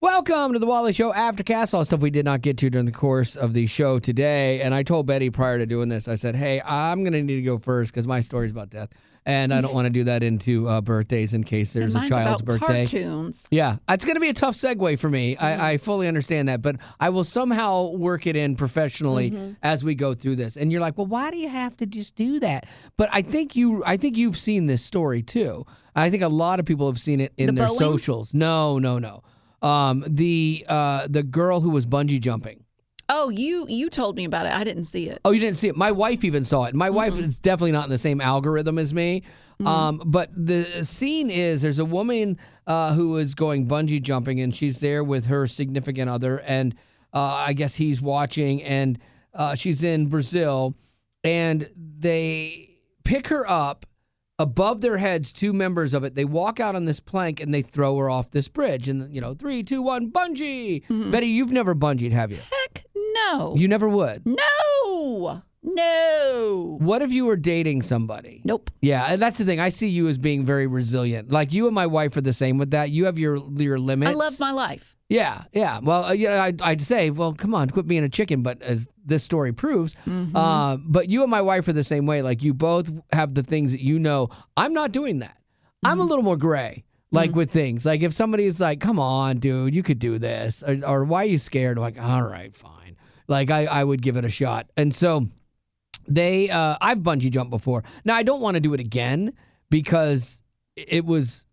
Welcome to the Wally Show Aftercast. All the stuff we did not get to during the course of the show today. And I told Betty prior to doing this, I said, hey, I'm going to need to go first because my story's about death. And I don't want to do that into birthdays in case there's a child's birthday. Cartoons. Yeah, it's going to be a tough segue for me. I fully understand that. But I will somehow work it in professionally as we go through this. And you're like, well, why do you have to just do that? But I think you've seen this story too. I think a lot of people have seen it in their socials. No. The girl who was bungee jumping. Oh, you told me about it. I didn't see it. Oh, you didn't see it? My wife even saw it. My wife is definitely not in the same algorithm as me. But the scene is there's a woman who is going bungee jumping, and she's there with her significant other, and I guess he's watching, and she's in Brazil, and they pick her up. Above their heads, two members of it, they walk out on this plank and they throw her off this bridge. And, 3, 2, 1, bungee. Betty, you've never bungeed, have you? Heck no. You never would? No. What if you were dating somebody? Nope. Yeah, and that's the thing. I see you as being very resilient. Like, you and my wife are the same with that. You have your limits. I love my life. Yeah. Well, I'd say, well, come on, quit being a chicken. But as this story proves, but you and my wife are the same way. Like, you both have the things that I'm not doing that. I'm a little more gray, like with things. Like, if somebody is like, come on, dude, you could do this. Or why are you scared? I'm like, all right, fine. Like, I would give it a shot. And so I've bungee jumped before. Now, I don't want to do it again because it was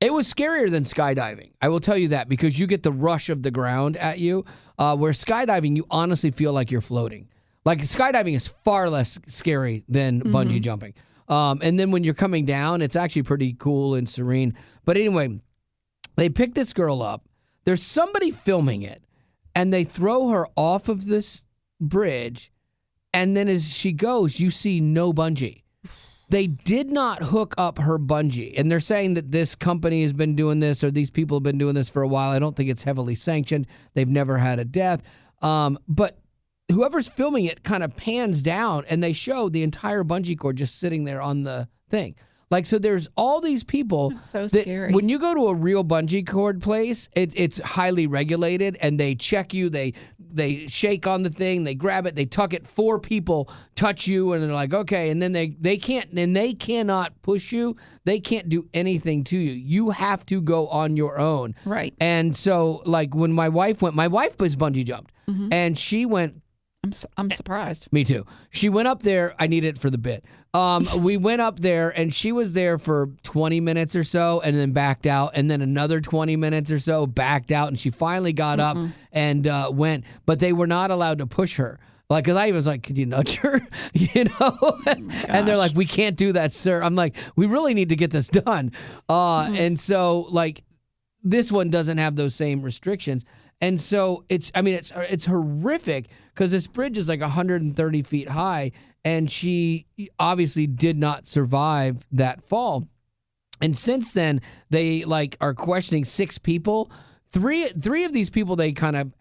scarier than skydiving. I will tell you that, because you get the rush of the ground at you, where skydiving, you honestly feel like you're floating. Like, skydiving is far less scary than bungee jumping. And then when you're coming down, it's actually pretty cool and serene. But anyway, they pick this girl up. There's somebody filming it, and they throw her off of this bridge, and then as she goes, you see no bungee. They did not hook up her bungee. And they're saying that this company has been doing this, or these people have been doing this for a while. I don't think it's heavily sanctioned. They've never had a death. But whoever's filming it kind of pans down, and they show the entire bungee cord just sitting there on the thing. Like, so there's all these people. That's so scary. When you go to a real bungee cord place, it's highly regulated, and they check you. They shake on the thing, they grab it, they tuck it. 4 people touch you, and they're like, okay. And then they cannot push you. They can't do anything to you. You have to go on your own. Right. And so, like, when my wife was bungee jumped, and she went. I'm surprised. Me too. She went up there. I need it for the bit. We went up there, and she was there for 20 minutes or so, and then backed out, and then another 20 minutes or so, backed out, and she finally got up and went. But they were not allowed to push her. Like, because I was like, could you nudge her? And they're like, we can't do that, sir. I'm like, we really need to get this done. And so, like, this one doesn't have those same restrictions. And so it's horrific, because this bridge is like 130 feet high, and she obviously did not survive that fall. And since then, they are questioning 6 people. Three of these people, they kind of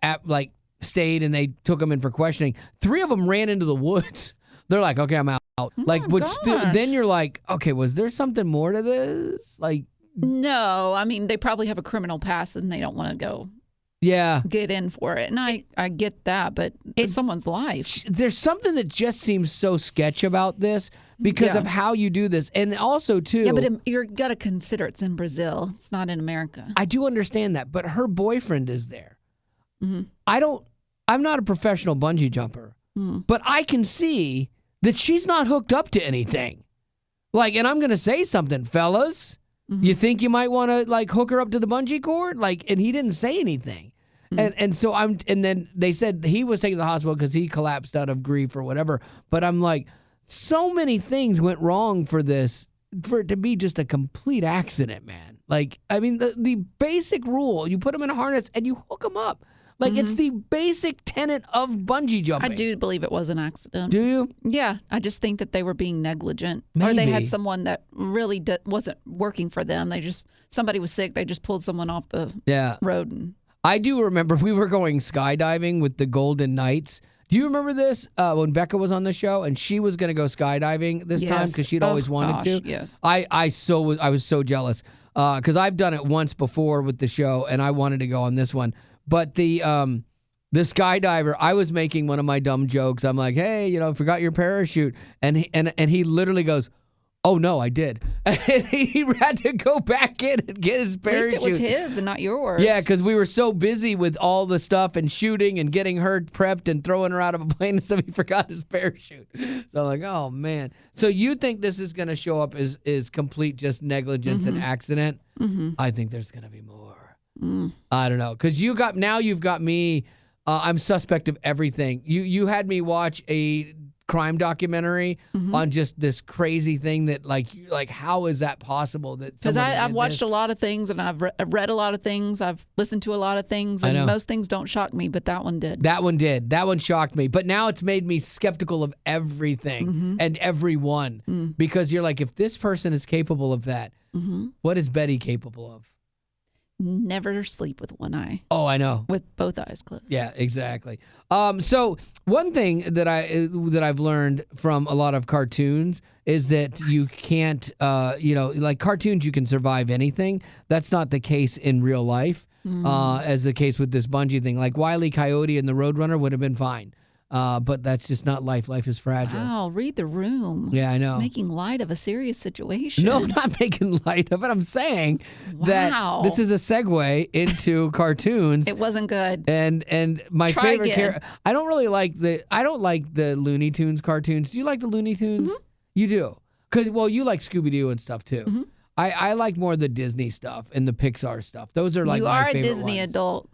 stayed, and they took them in for questioning. 3 of them ran into the woods. They're like, okay, I'm out. Then you're like, okay, was there something more to this? Like, no, I mean, they probably have a criminal past, and they don't want to go. Yeah. Get in for it. And I get that, but it's someone's life. There's something that just seems so sketch about this because of how you do this. And also, too. Yeah, but you got to consider it's in Brazil. It's not in America. I do understand that, but her boyfriend is there. I'm not a professional bungee jumper, but I can see that she's not hooked up to anything. Like, and I'm going to say something, fellas. You think you might want to, hook her up to the bungee cord? And he didn't say anything. And so and then they said he was taken to the hospital because he collapsed out of grief or whatever. But I'm like, so many things went wrong for it to be just a complete accident, man. Like, I mean, the basic rule, you put them in a harness and you hook them up. Like, it's the basic tenet of bungee jumping. I do believe it was an accident. Do you? Yeah. I just think that they were being negligent. Maybe. Or they had someone that really wasn't working for them. Somebody was sick. They just pulled someone off the road. I do remember we were going skydiving with the Golden Knights. Do you remember this? When Becca was on the show, and she was going to go skydiving this time because she'd always wanted to. Yes. I was so jealous. because I've done it once before with the show, and I wanted to go on this one. But the skydiver, I was making one of my dumb jokes. I'm like, hey, forgot your parachute. And he literally goes, oh, no, I did. And he had to go back in and get his parachute. At least it was his and not yours. Yeah, because we were so busy with all the stuff and shooting and getting her prepped and throwing her out of a plane, and so he forgot his parachute. So I'm like, oh, man. So you think this is going to show up as complete just negligence and accident? Mm-hmm. I think there's going to be more. I don't know. Because you've got me. I'm suspect of everything. You had me watch a crime documentary on just this crazy thing that like how is that possible? That because I've watched a lot of things and I've read a lot of things. I've listened to a lot of things, and most things don't shock me, but that one did. That one shocked me. But now it's made me skeptical of everything and everyone because you're like, if this person is capable of that, what is Betty capable of? Never sleep with one eye. Oh, I know. With both eyes closed. Yeah, exactly. So one thing that I've learned from a lot of cartoons is that you can't, like cartoons, you can survive anything. That's not the case in real life, as the case with this bungee thing. Like Wile E. Coyote and the Roadrunner would have been fine. But that's just not life. Life is fragile. Wow, read the room. Yeah, I know. Making light of a serious situation. No, I'm not making light of it. I'm saying that this is a segue into cartoons. It wasn't good. And my favorite character. I don't like the Looney Tunes cartoons. Do you like the Looney Tunes? Mm-hmm. You do. Because you like Scooby-Doo and stuff too. Mm-hmm. I like more the Disney stuff and the Pixar stuff. Those are like my favorite ones. You are a Disney adult.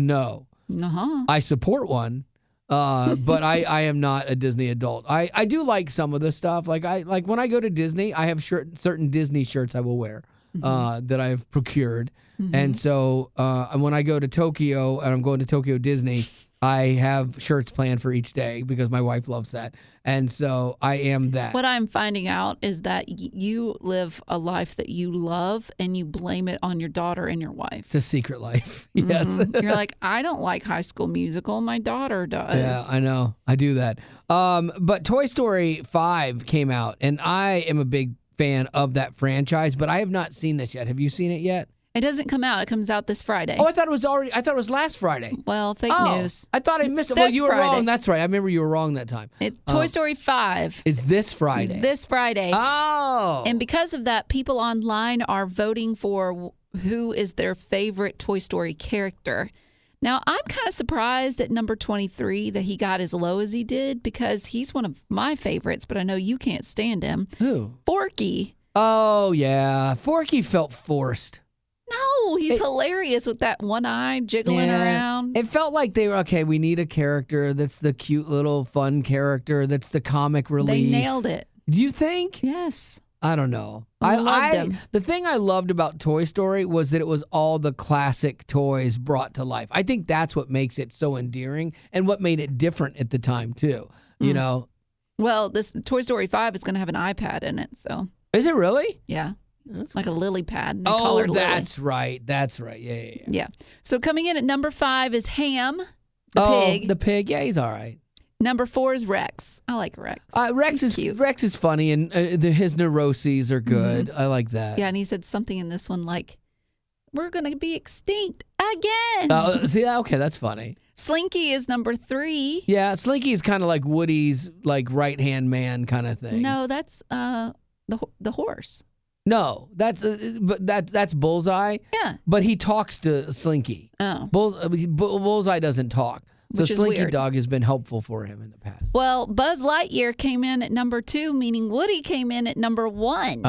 No. Uh-huh. I support one, but I am not a Disney adult. I do like some of the stuff. Like when I go to Disney, I have certain Disney shirts I will wear that I've procured. Mm-hmm. And so when I go to Tokyo and I'm going to Tokyo Disney, I have shirts planned for each day because my wife loves that. And so I am that. What I'm finding out is that you live a life that you love and you blame it on your daughter and your wife. It's a secret life. Yes. You're like, I don't like High School Musical. My daughter does. Yeah, I know. I do that. But Toy Story 5 came out, and I am a big fan of that franchise, but I have not seen this yet. Have you seen it yet? It doesn't come out. It comes out this Friday. Oh, I thought it was last Friday. Well, fake news. I thought I missed it. Well, you were wrong. That's right. I remember you were wrong that time. It's Toy Story 5. Is this Friday? This Friday. Oh. And because of that, people online are voting for who is their favorite Toy Story character. Now, I'm kind of surprised at number 23 that he got as low as he did because he's one of my favorites, but I know you can't stand him. Who? Forky. Oh, yeah. Forky felt forced. No, he's hilarious with that one eye jiggling around. It felt like they were, okay, we need a character that's the cute little fun character, that's the comic relief. They nailed it. Do you think? Yes. I don't know. I loved him. The thing I loved about Toy Story was that it was all the classic toys brought to life. I think that's what makes it so endearing and what made it different at the time, too. You know? Well, this Toy Story 5 is going to have an iPad in it, so. Is it really? Yeah. It's like a lily pad. Oh, that's right. That's right. Yeah. So coming in at number 5 is Ham, the pig. The pig. Yeah, he's all right. Number 4 is Rex. I like Rex. Rex is cute. Rex is funny, and his neuroses are good. I like that. Yeah, and he said something in this one like, "We're gonna be extinct again." See, okay, that's funny. Slinky is number 3. Yeah, Slinky is kind of like Woody's like right-hand man kind of thing. No, that's the horse. No, that's Bullseye. Yeah, but he talks to Slinky. Oh, Bullseye doesn't talk. So Slinky weird. Dog has been helpful for him in the past. Well, Buzz Lightyear came in at number 2, meaning Woody came in at number 1.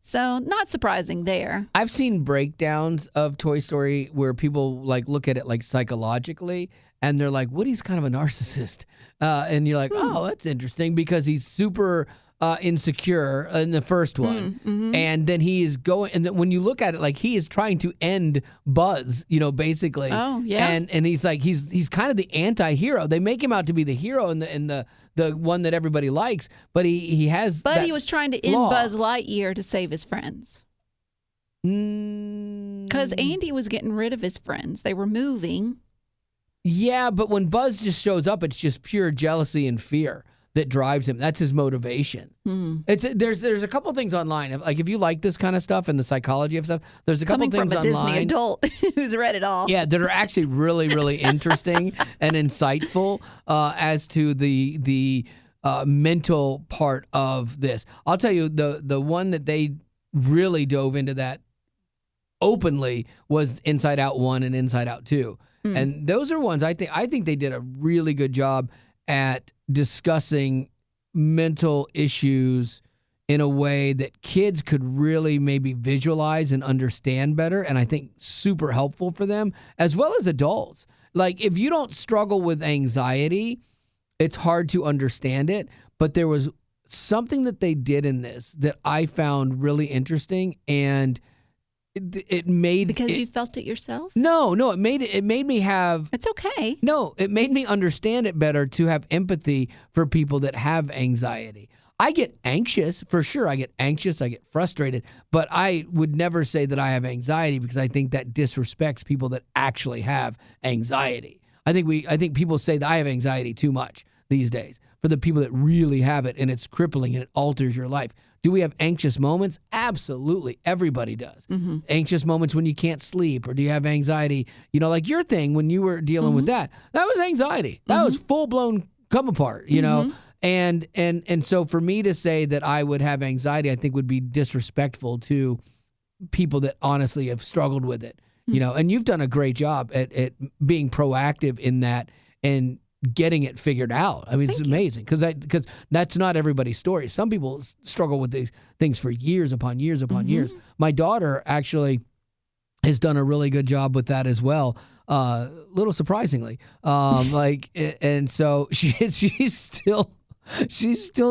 So not surprising there. I've seen breakdowns of Toy Story where people like look at it like psychologically, and they're like, Woody's kind of a narcissist, and you're like, oh, that's interesting because he's super insecure in the first one, and then he is going, and then when you look at it, like he is trying to end Buzz, basically. Oh yeah, and he's like he's kind of the anti-hero. They make him out to be the hero and the one that everybody likes, but he has. But he was trying to end Buzz Lightyear to save his friends. Because Andy was getting rid of his friends. They were moving. Yeah, but when Buzz just shows up, it's just pure jealousy and fear. that drives him. That's his motivation. There's a couple things online. Like if you like this kind of stuff and the psychology of stuff, there's a couple things online. Coming from a Disney adult who's read it all. Yeah, that are actually really, really interesting and insightful as to the mental part of this. I'll tell you, the one that they really dove into that openly was Inside Out 1 and Inside Out 2. And those are ones I think they did a really good job at discussing mental issues in a way that kids could really maybe visualize and understand better, and I think super helpful for them, as well as adults. Like, if you don't struggle with anxiety, it's hard to understand it, but there was something that they did in this that I found really interesting, and it made... Because you felt it yourself? No, it made me have... It's okay. No, it made me understand it better to have empathy for people that have anxiety. I get anxious, for sure. I get anxious, I get frustrated, but I would never say that I have anxiety because I think that disrespects people that actually have anxiety. I think people say that I have anxiety too much these days for the people that really have it, and it's crippling and it alters your life. Do we have anxious moments? Absolutely. Everybody does. Anxious moments when you can't sleep, or do you have anxiety? You know, like your thing when you were dealing with that was anxiety. That was full-blown come apart, you know? And so for me to say that I would have anxiety, I think would be disrespectful to people that honestly have struggled with it, you know? And you've done a great job at being proactive in that and getting it figured out. I mean, it's amazing because that's not everybody's story. Some people struggle with these things for years upon years upon years. My daughter actually has done a really good job with that as well. Little surprisingly, and so she's still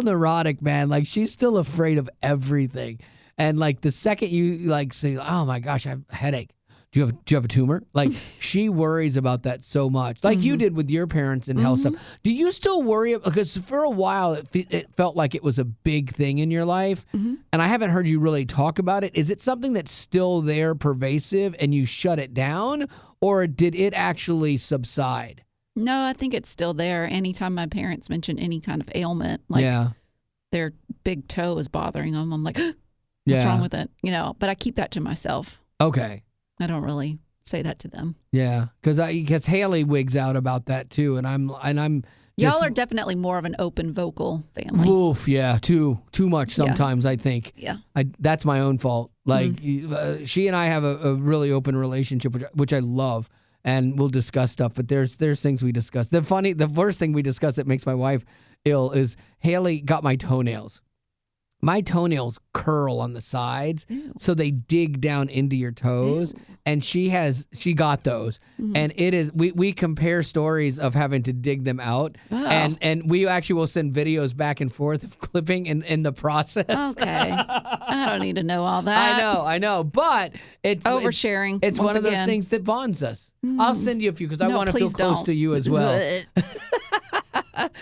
neurotic, man. Like, she's still afraid of everything. And like the second you like say, "Oh my gosh, I have a headache," Do you have a tumor? Like, she worries about that so much, like you did with your parents and health stuff. Do you still worry? Because for a while it felt like it was a big thing in your life, and I haven't heard you really talk about it. Is it something that's still there, pervasive, and you shut it down, or did it actually subside? No, I think it's still there. Anytime my parents mention any kind of ailment, like their big toe is bothering them, I'm like, what's wrong with it? You know, but I keep that to myself. Okay. I don't really say that to them. Yeah, because Haley wigs out about that too, and I'm y'all are definitely more of an open vocal family. Oof, yeah, too much sometimes. I think. Yeah, that's my own fault. Like she and I have a really open relationship, which I love, and we'll discuss stuff. But there's things we discuss. The worst thing we discuss that makes my wife ill is Haley got my toenails. My toenails curl on the sides, so they dig down into your toes. And she got those, and it is we compare stories of having to dig them out, and we actually will send videos back and forth of clipping in the process. Okay, I don't need to know all that. I know, but it's oversharing. It's one of those things that bonds us. I'll send you a few because I want to feel close to you as well.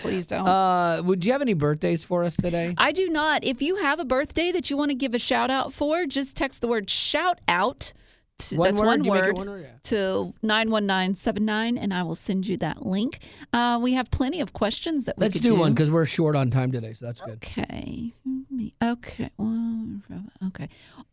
Please don't. Would you have any birthdays for us today? I do not. If you have a birthday that you want to give a shout out for, just text the word shout out. That's one word to 91979, and I will send you that link. We have plenty of questions that we could do. Let's do one because we're short on time today, so that's good. Okay. Okay.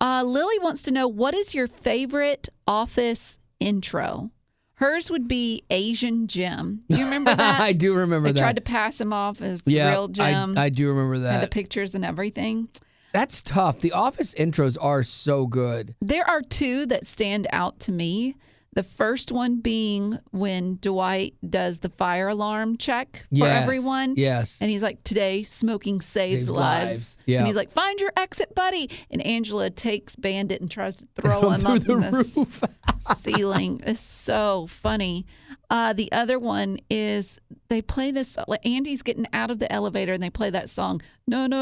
Lily wants to know, what is your favorite Office intro? Hers would be Asian Jim. Do you remember that? I do remember that. They tried to pass him off as real Jim. I do remember that. And the pictures and everything. That's tough. The Office intros are so good. There are two that stand out to me. The first one being when Dwight does the fire alarm check for everyone. Yes. And he's like, today, smoking saves lives. Yeah. And he's like, find your exit, buddy. And Angela takes Bandit and tries to throw him up in the ceiling. It's so funny. The other one is they play this, like Andy's getting out of the elevator and they play that song, no. And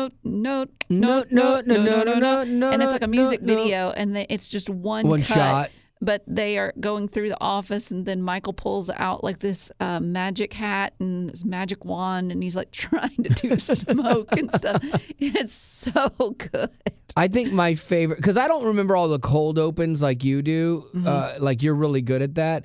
it's like a music video and it's just one cut. Shot. But they are going through the office, and then Michael pulls out like this magic hat and this magic wand, and he's like trying to do smoke and stuff. It's so good. I think my favorite, because I don't remember all the cold opens like you do, like you're really good at that.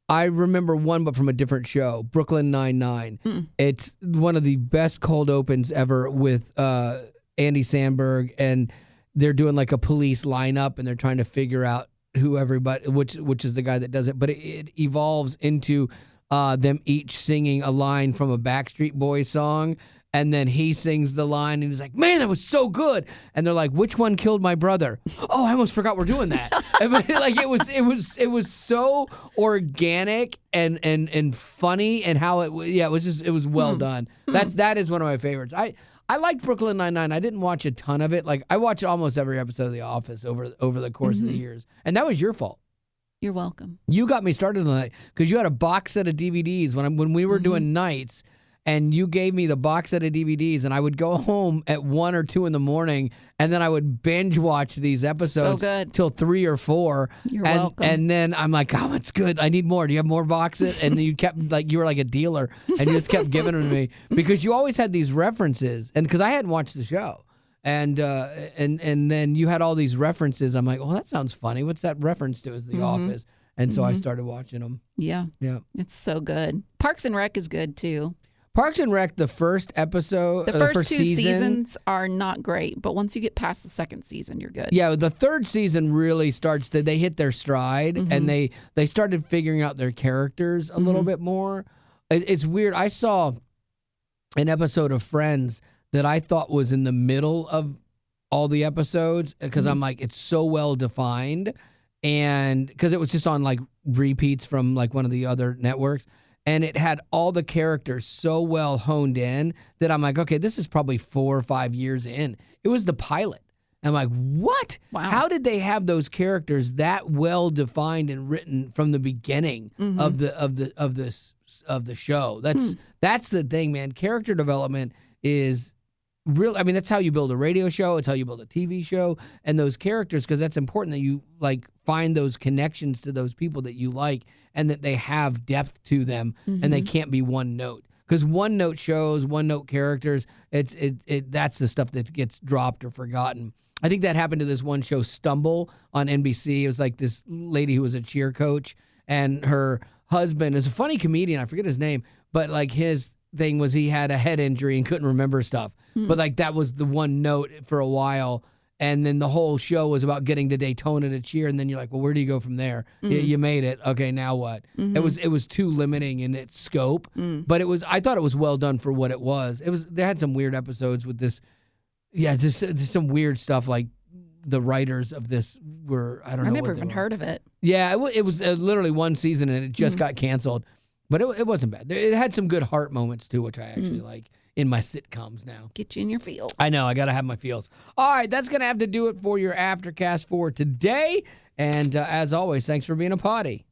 I remember one, but from a different show, Brooklyn Nine-Nine. It's one of the best cold opens ever with Andy Samberg, and they're doing like a police lineup, and they're trying to figure out which is the guy that does it. But it evolves into them each singing a line from a Backstreet Boys song. And then he sings the line, and he's like, "Man, that was so good." And they're like, "Which one killed my brother?" "Oh, I almost forgot we're doing that." And, like it was so organic and funny, and how it was well done. That is one of my favorites. I liked Brooklyn Nine-Nine. I didn't watch a ton of it. Like I watched almost every episode of The Office over the course of the years, and that was your fault. You're welcome. You got me started on that because you had a box set of DVDs when we were doing nights. And you gave me the box set of DVDs, and I would go home at 1 or 2 in the morning, and then I would binge watch these episodes till 3 or 4. You're welcome. And then I'm like, "Oh, it's good. I need more. Do you have more boxes?" And you kept you were like a dealer, and you just kept giving them to me because you always had these references, and because I hadn't watched the show, and then you had all these references. I'm like, "Oh, that sounds funny. What's that reference to?" Is The Office, and so I started watching them. Yeah, it's so good. Parks and Rec is good too. Parks and Rec, the first episode, the first 2 seasons are not great, but once you get past the second season, you're good. Yeah, the third season really they hit their stride, and they started figuring out their characters a little bit more. It's weird. I saw an episode of Friends that I thought was in the middle of all the episodes because I'm like, it's so well defined, and because it was just on like repeats from like one of the other networks. And it had all the characters so well honed in that I'm like, okay, this is probably 4 or 5 years in. It was the pilot. I'm like, what? Wow. How did they have those characters that well defined and written from the beginning of the show? That's the thing, man. Character development is real. I mean, that's how you build a radio show. It's how you build a TV show, and those characters, because that's important that you like find those connections to those people that you like, and that they have depth to them, and they can't be one note. Because one note shows, one note characters, that's the stuff that gets dropped or forgotten. I think that happened to this one show, Stumble, on NBC. It was like this lady who was a cheer coach, and her husband is a funny comedian. I forget his name, but like his thing was he had a head injury and couldn't remember stuff. But like that was the one note for a while. And then the whole show was about getting to Daytona to cheer. And then you're like, well, where do you go from there? You made it. Okay, now what? It was too limiting in its scope. But I thought it was well done for what it was. They had some weird episodes with this. Yeah, just some weird stuff like the writers of this were, I don't know. I never even heard of it. Yeah, it was literally one season and it just got canceled. But it wasn't bad. It had some good heart moments too, which I actually like in my sitcoms now. Get you in your feels. I know. I got to have my feels. All right. That's going to have to do it for your Aftercast for today. And as always, thanks for being a potty.